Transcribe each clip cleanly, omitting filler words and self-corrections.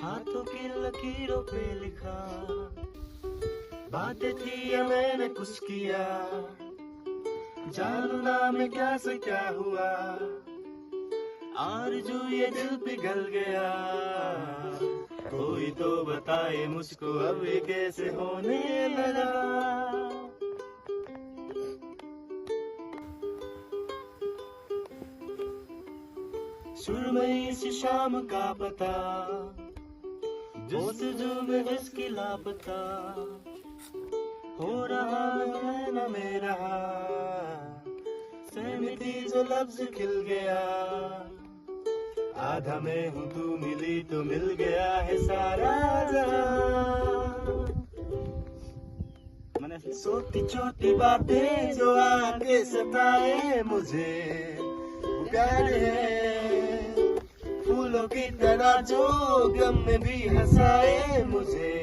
हाथों की लकीरों पे लिखा, बातें थी या मैंने कुछ किया, जानू ना मैं क्या से क्या हुआ, आरज़ू ये दिल पिघल गया, कोई तो बताए मुझको अब ये कैसे होने लगा। सुरमई सी शाम का पता, जस्तजू में इसकी लापता, हो रहा है न मेरा, सहमति जो लफ्ज खिल गया, आधा मैं हूँ तू मिली तो मिल गया है सारा जहां। सोती छोटी बातें जो आके सताए मुझे, वो प्यार है फूलों की तरह जो गम में भी हंसाए मुझे,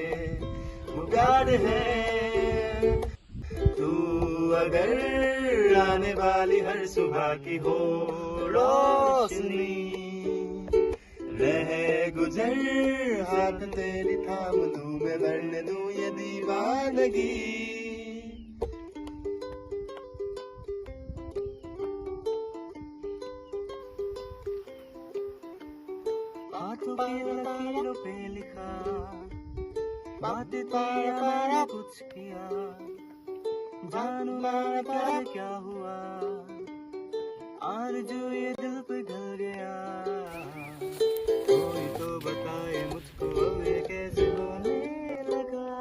वो प्यार है। तू अगर आने वाली हर सुबह की हो रोशनी, रह गुजर हाथ तेरी थाम लूं मैं, वरन दूं ये दीवानगी। हाथों की लकीरों पे लिखा, बातें थी हमारा कुछ किया, जानू ना प्यार क्या हुआ, आरज़ू ये दिल पिघल गया, कोई तो बताए मुझको अब ये कैसे होने लगा।